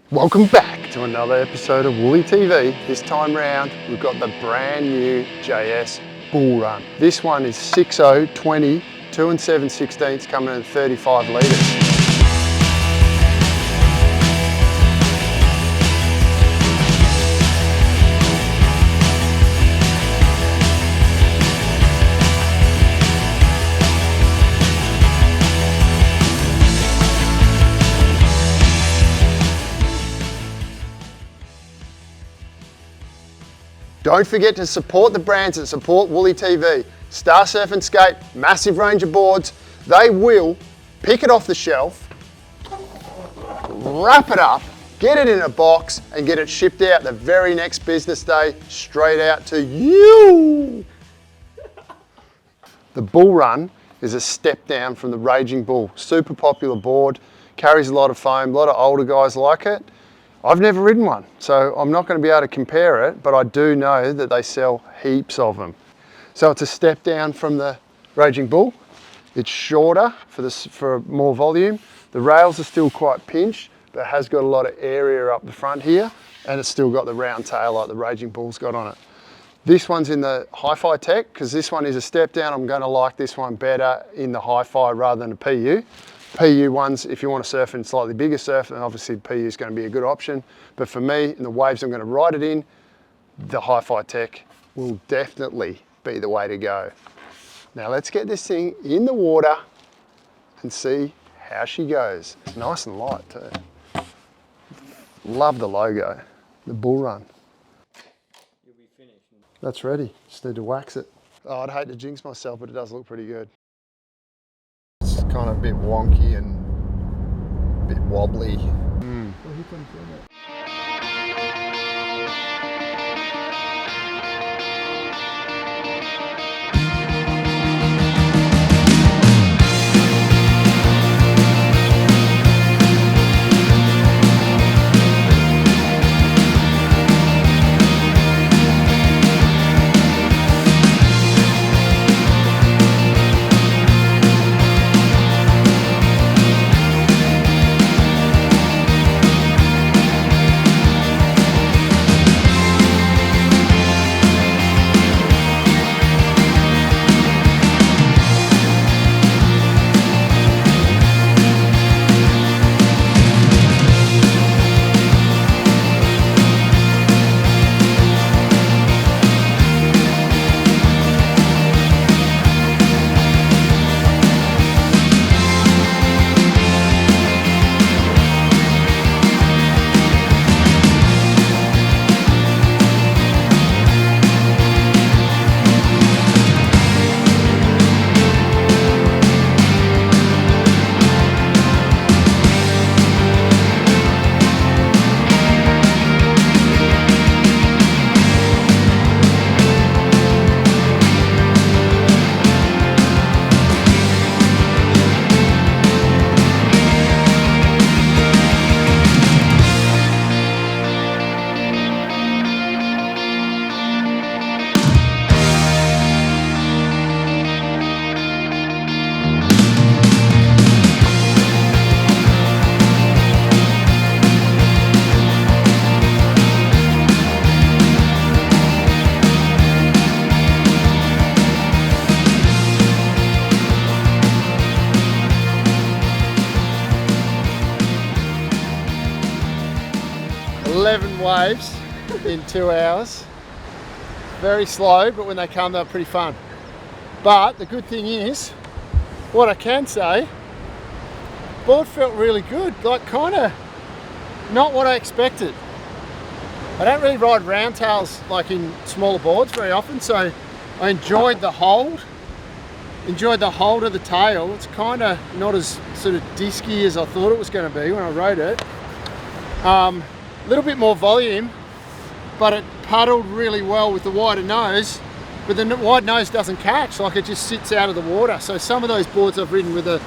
Welcome back to another episode of Woolly TV. This time round, we've got the brand new JS Bull Run. This one is 6.0/20, 2 7/16 coming in 35 litres. Don't forget to support the brands that support Woolly TV. Star Surf and Skate, massive range of boards. They will pick it off the shelf, wrap it up, get it in a box and get it shipped out the very next business day, straight out to you. The Bull Run is a step down from the Raging Bull. Super popular board, carries a lot of foam, a lot of older guys like it. I've never ridden one, so I'm not going to be able to compare it, but I do know that they sell heaps of them. So it's a step down from the Raging Bull. It's shorter for more volume. The rails are still quite pinched, but it has got a lot of area up the front here, and it's still got the round tail like the Raging Bull's got on it. This one's in the HYFI tech, because this one is a step down. I'm going to like this one better in the HYFI rather than a PU. PU ones, if you want to surf in slightly bigger surf, then obviously PU is going to be a good option. But for me, in the waves I'm going to ride it in, the HYFI tech will definitely be the way to go. Now let's get this thing in the water and see how she goes. It's nice and light too. Love the logo, the Bull Run. You'll be finished. That's ready, just need to wax it. Oh, I'd hate to jinx myself, but it does look pretty good. It's kind of a bit wonky and a bit wobbly. Waves in 2 hours. Very slow, but when they come, they're pretty fun. But the good thing is, what I can say, board felt really good, like kind of not what I expected. I don't really ride round tails like in smaller boards very often, so I enjoyed the hold. Enjoyed the hold of the tail. It's kind of not as sort of disky as I thought it was going to be when I rode it. A little bit more volume, but it paddled really well with the wider nose, but the wide nose doesn't catch, like it just sits out of the water. So some of those boards I've ridden with a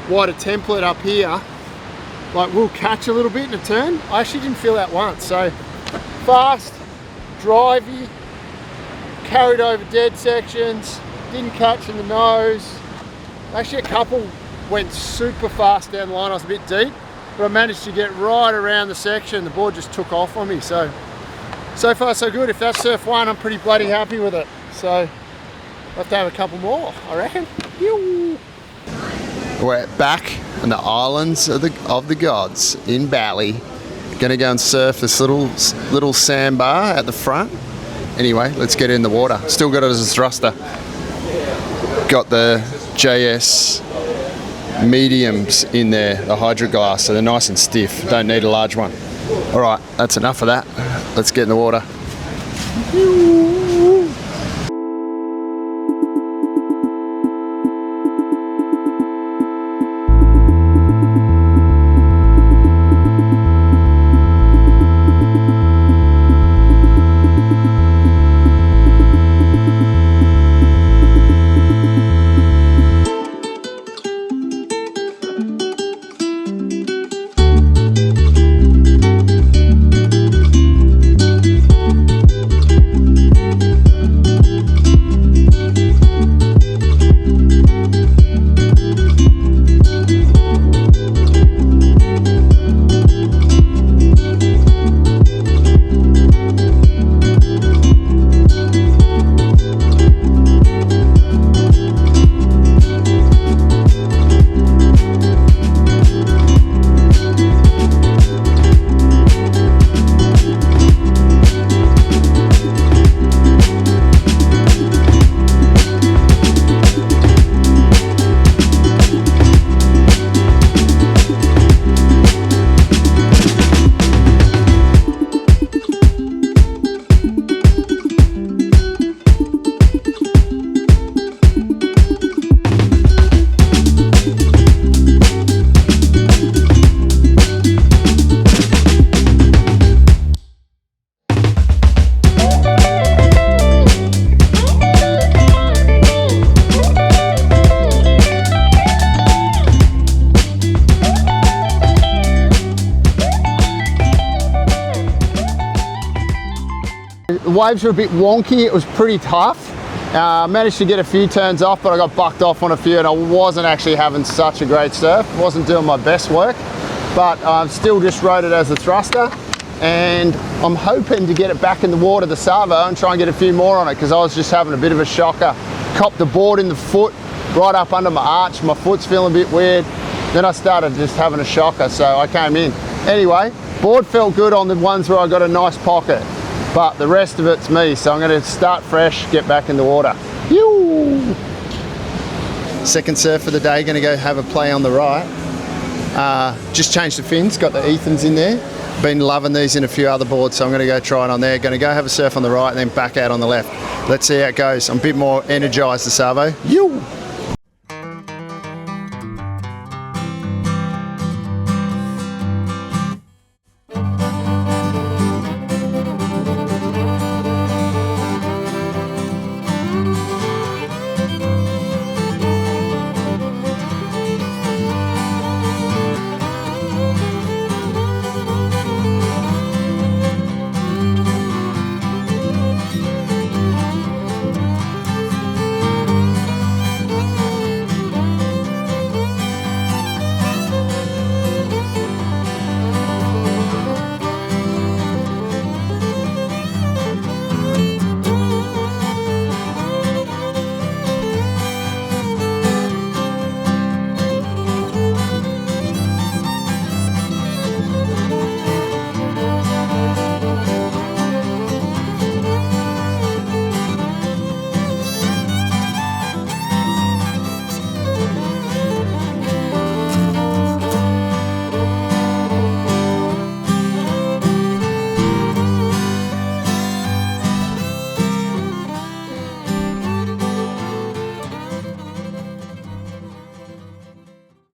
wider template up here, like will catch a little bit in a turn. I actually didn't feel that once. So fast, drivey, carried over dead sections, didn't catch in the nose. Actually a couple went super fast down the line. I was a bit deep. but I managed to get right around the section. The board just took off on me. So far so good. If that's surf 1, I'm pretty bloody happy with it. So I'll have to have a couple more, I reckon. We're back on the islands of the gods in Bali. Gonna go and surf this little sandbar at the front. Anyway, let's get in the water. Still got it as a thruster. Got the JS mediums in there, the Hydroglass, so they're nice and stiff. Don't need a large one. All right, that's enough of that. Let's get in the water. The waves were a bit wonky, it was pretty tough. Managed to get a few turns off, but I got bucked off on a few and I wasn't actually having such a great surf. Wasn't doing my best work, but I've still just rode it as a thruster. And I'm hoping to get it back in the water, the Savo, and try and get a few more on it, because I was just having a bit of a shocker. Copped the board in the foot, right up under my arch. My foot's feeling a bit weird. Then I started just having a shocker, so I came in. Anyway, board felt good on the ones where I got a nice pocket, but the rest of it's me, so I'm gonna start fresh, get back in the water. Yoo! Second surf of the day, gonna go have a play on the right. Just changed the fins, got the Ethans in there. Been loving these in a few other boards, so I'm gonna go try it on there. Gonna go have a surf on the right and then back out on the left. Let's see how it goes. I'm a bit more energized, the Savo. Yoo!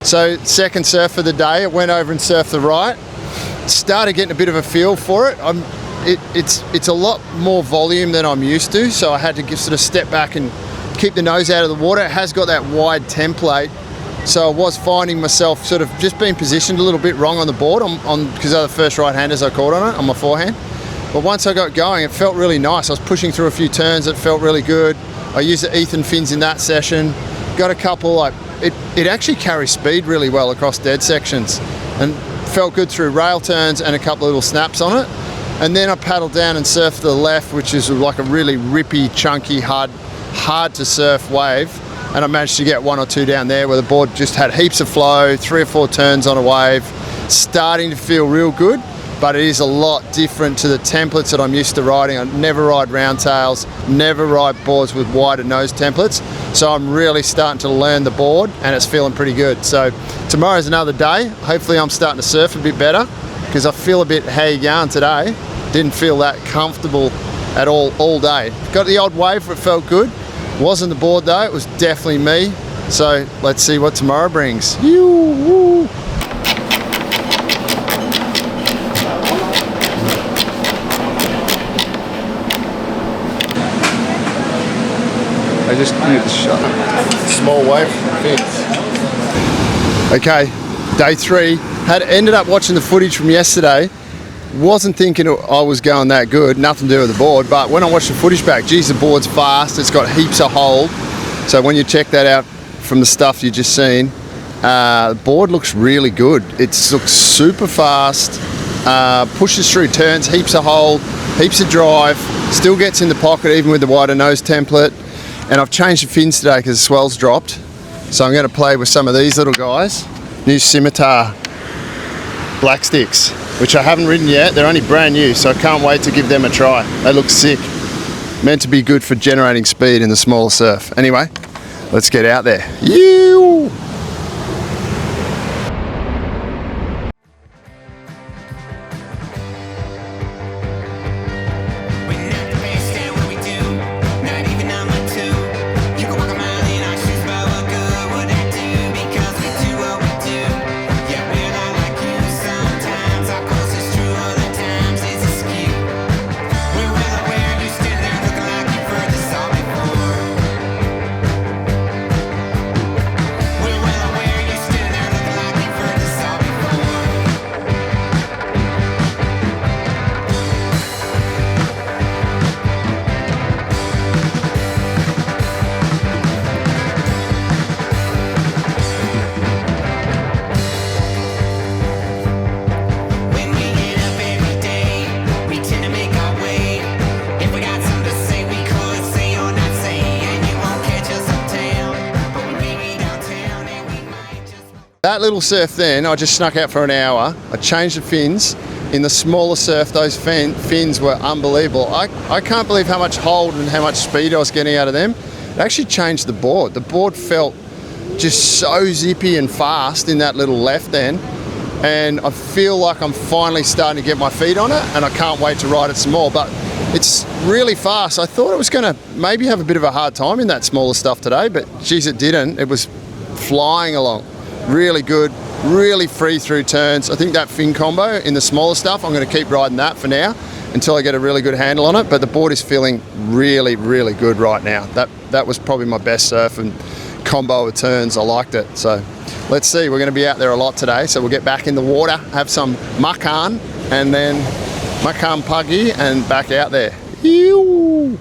So second surf of the day, I went over and surfed the right. Started getting a bit of a feel for it. It's a lot more volume than I'm used to, so I had to sort of step back and keep the nose out of the water. It has got that wide template, so I was finding myself sort of just being positioned a little bit wrong on the board because of the first right-handers I caught on it, on my forehand. But once I got going, it felt really nice. I was pushing through a few turns, it felt really good. I used the Ethan fins in that session. Got a couple, it actually carries speed really well across dead sections. And felt good through rail turns and a couple of little snaps on it. And then I paddled down and surfed to the left, which is like a really rippy, chunky, hard to surf wave. And I managed to get 1 or 2 down there where the board just had heaps of flow, 3 or 4 turns on a wave, starting to feel real good. But it is a lot different to the templates that I'm used to riding. I never ride round tails, never ride boards with wider nose templates. So I'm really starting to learn the board and it's feeling pretty good. So tomorrow's another day. Hopefully I'm starting to surf a bit better because I feel a bit hag yarn today. Didn't feel that comfortable at all day. Got the odd wave where it felt good. Wasn't the board though, it was definitely me. So let's see what tomorrow brings. Yoo-woo. I just need to shut up. Small wave fins. Okay, day 3. Ended up watching the footage from yesterday. Wasn't thinking I was going that good, nothing to do with the board, but when I watched the footage back, geez, the board's fast, it's got heaps of hold. So when you check that out from the stuff you just seen, the board looks really good. It looks super fast, pushes through turns, heaps of hold, heaps of drive, still gets in the pocket even with the wider nose template. And I've changed the fins today because the swell's dropped. So I'm going to play with some of these little guys. New Scimitar Blackstix, which I haven't ridden yet. They're only brand new, so I can't wait to give them a try. They look sick. Meant to be good for generating speed in the smaller surf. Anyway, let's get out there. Yew! That little surf then, I just snuck out for an hour. I changed the fins. In the smaller surf, those fins were unbelievable. I can't believe how much hold and how much speed I was getting out of them. It actually changed the board. The board felt just so zippy and fast in that little left end. And I feel like I'm finally starting to get my feet on it and I can't wait to ride it some more. But it's really fast. I thought it was going to maybe have a bit of a hard time in that smaller stuff today, but geez, it didn't. It was flying along. Really good, really free through turns. I think that fin combo in the smaller stuff, I'm going to keep riding that for now until I get a really good handle on it. But the board is feeling really, really good right now. That was probably my best surf and combo of turns. I liked it. So let's see, we're going to be out there a lot today. So we'll get back in the water, have some makan, and then makan pagi and back out there. Ew.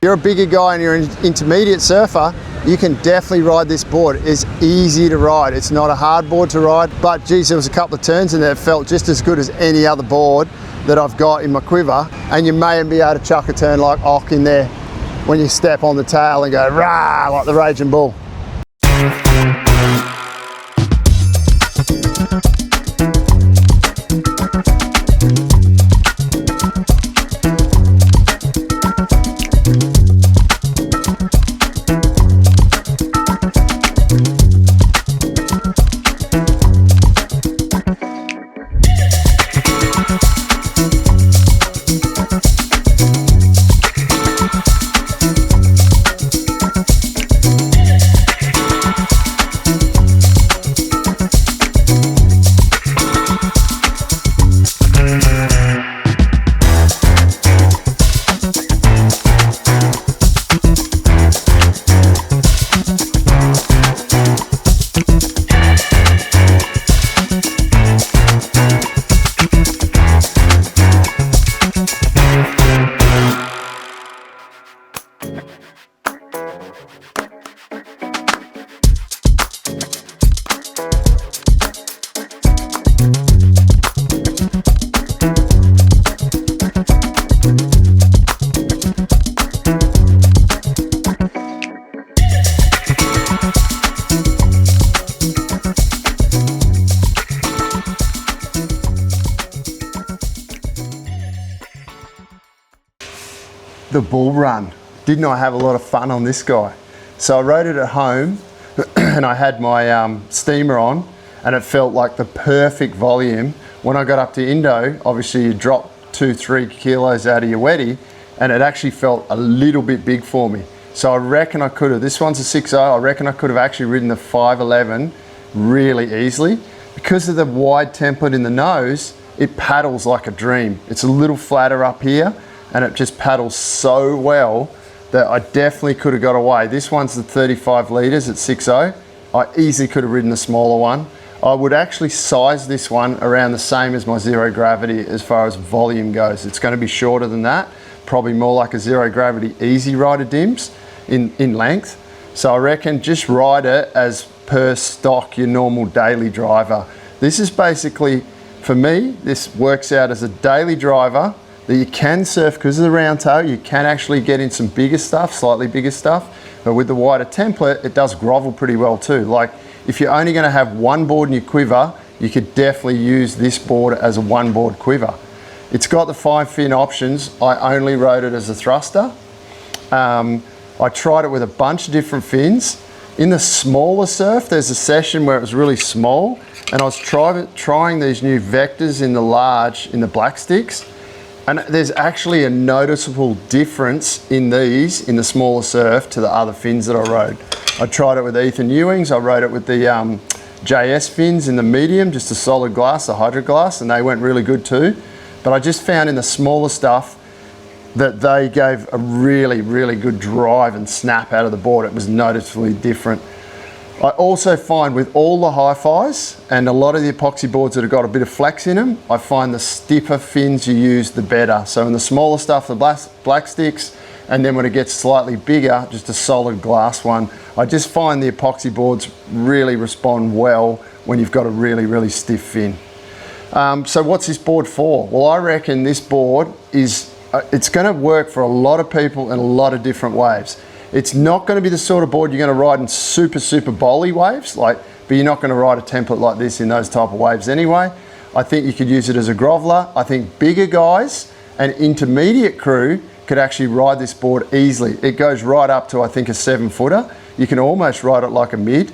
you're a bigger guy and you're an intermediate surfer, you can definitely ride this board. It's easy to ride. It's not a hard board to ride, but geez, there was a couple of turns in there that felt just as good as any other board that I've got in my quiver. And you may be able to chuck a turn like Occy in there when you step on the tail and go rah, like the Raging Bull. The Bull Run. Didn't I have a lot of fun on this guy? So I rode it at home and I had my steamer on and it felt like the perfect volume. When I got up to Indo, obviously you drop 2-3 kilos out of your wetty and it actually felt a little bit big for me. So I reckon I could have, this one's a 6.0, I reckon I could have actually ridden the 511 really easily. Because of the wide template in the nose, it paddles like a dream. It's a little flatter up here and it just paddles so well that I definitely could have got away. This one's the 35 litres at 6.0. I easily could have ridden the smaller one. I would actually size this one around the same as my zero gravity as far as volume goes. It's going to be shorter than that, probably more like a zero gravity easy rider Dims in length. So I reckon just ride it as per stock your normal daily driver. This is basically, for me, this works out as a daily driver that you can surf because of the round tail. You can actually get in some bigger stuff, slightly bigger stuff, but with the wider template, it does grovel pretty well too. Like if you're only gonna have one board in your quiver, you could definitely use this board as a one board quiver. It's got the 5 fin options. I only rode it as a thruster. I tried it with a bunch of different fins. In the smaller surf, there's a session where it was really small and I was trying these new vectors in the large, in the Blackstix. And there's actually a noticeable difference in these, in the smaller surf, to the other fins that I rode. I tried it with Ethan Ewing's, I rode it with the JS fins in the medium, just a solid glass, the Hydroglass, and they went really good too. But I just found in the smaller stuff that they gave a really, really good drive and snap out of the board. It was noticeably different. I also find with all the HYFIs and a lot of the epoxy boards that have got a bit of flex in them, I find the stiffer fins you use, the better. So in the smaller stuff, the Blackstix, and then when it gets slightly bigger, just a solid glass one. I just find the epoxy boards really respond well when you've got a really, really stiff fin. So what's this board for? Well, I reckon this board is, it's gonna work for a lot of people in a lot of different waves. It's not going to be the sort of board you're going to ride in super, super Bali waves, but you're not going to ride a template like this in those type of waves anyway. I think you could use it as a groveler. I think bigger guys and intermediate crew could actually ride this board easily. It goes right up to, I think, a 7-footer. You can almost ride it like a mid,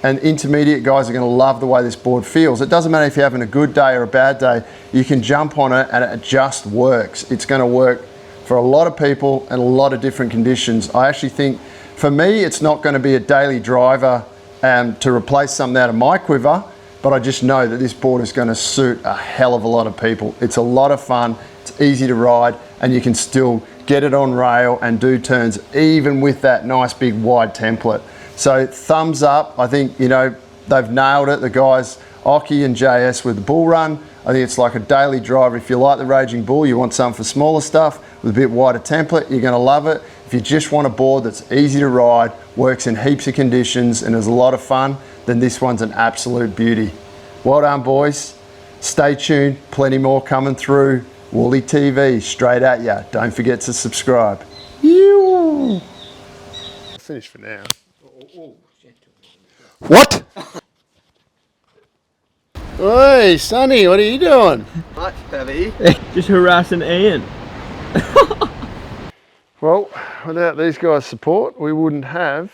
and intermediate guys are going to love the way this board feels. It doesn't matter if you're having a good day or a bad day, you can jump on it and it just works. It's going to work for a lot of people and a lot of different conditions. I actually think, for me, it's not going to be a daily driver to replace something out of my quiver, but I just know that this board is going to suit a hell of a lot of people. It's a lot of fun, it's easy to ride, and you can still get it on rail and do turns, even with that nice big wide template. So thumbs up. I think, you know, they've nailed it, the guys, Occy and JS with the Bull Run. I think it's like a daily driver. If you like the Raging Bull, you want something for smaller stuff with a bit wider template, you're going to love it. If you just want a board that's easy to ride, works in heaps of conditions and is a lot of fun, then this one's an absolute beauty. Well done, boys. Stay tuned, plenty more coming through. Wooly TV, straight at ya. Don't forget to subscribe. Finish for now. What? Hey, Sonny, what are you doing? Much, Pebby. Just harassing Ian. Well, without these guys' support, we wouldn't have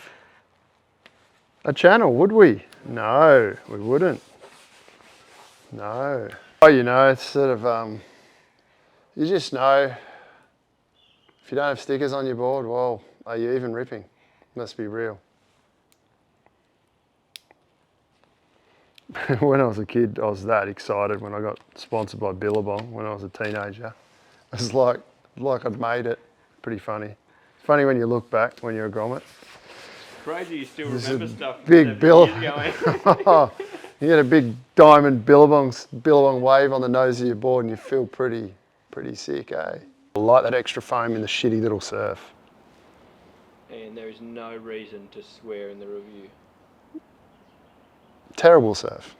a channel, would we? No, we wouldn't. No. Oh, you know, it's sort of, you just know, if you don't have stickers on your board, well, are you even ripping? Must be real. When I was a kid, I was that excited when I got sponsored by Billabong when I was a teenager. It was like I'd made it. Pretty funny. It's funny when you look back when you're a grommet. Crazy you still remember stuff. Big Billabong. You get a big diamond Billabong wave on the nose of your board and you feel pretty sick, eh? I like that extra foam in the shitty little surf. And there is no reason to swear in the review. Terrible surf.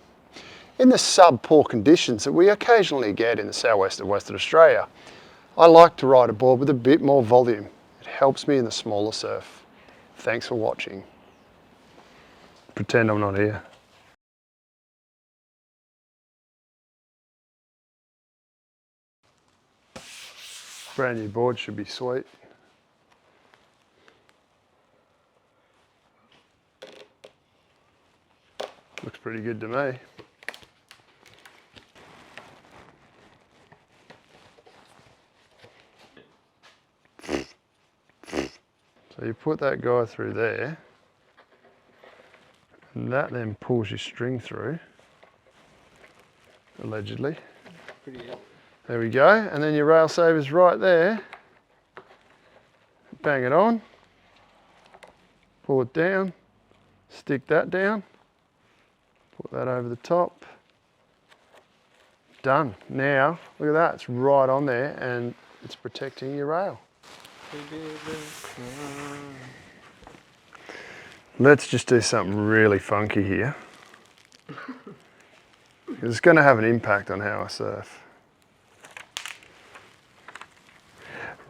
In the sub-poor conditions that we occasionally get in the southwest of Western Australia, I like to ride a board with a bit more volume. It helps me in the smaller surf. Thanks for watching. Pretend I'm not here. Brand new board should be sweet. Looks pretty good to me. So you put that guy through there, and that then pulls your string through, allegedly. Pretty helpful. There we go, and then your rail saver's right there. Bang it on, pull it down, stick that down, put that over the top. Done. Now, look at that, it's right on there and it's protecting your rail. Let's just do something really funky here. It's going to have an impact on how I surf.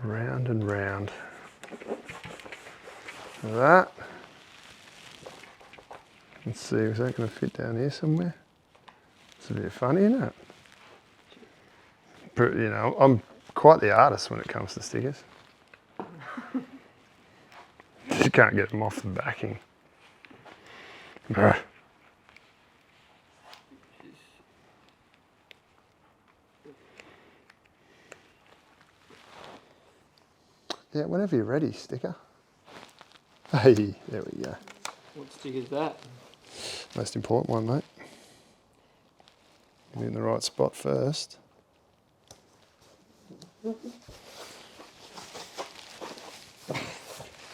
Round and round. Like that. Let's see, is that going to fit down here somewhere? It's a bit funny, isn't it? But, you know, I'm quite the artist when it comes to stickers. You can't get them off the backing. Yeah, whenever you're ready, sticker. Hey, there we go. What stick is that? Most important one, mate. Get in the right spot first.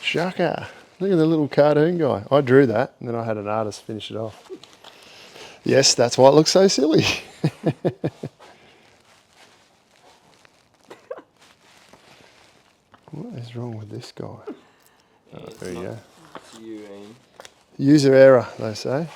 Shaka! Look at the little cartoon guy. I drew that, and then I had an artist finish it off. Yes, that's why it looks so silly. What is wrong with this guy? Yeah, there you go. It's Ewing. User error, they say.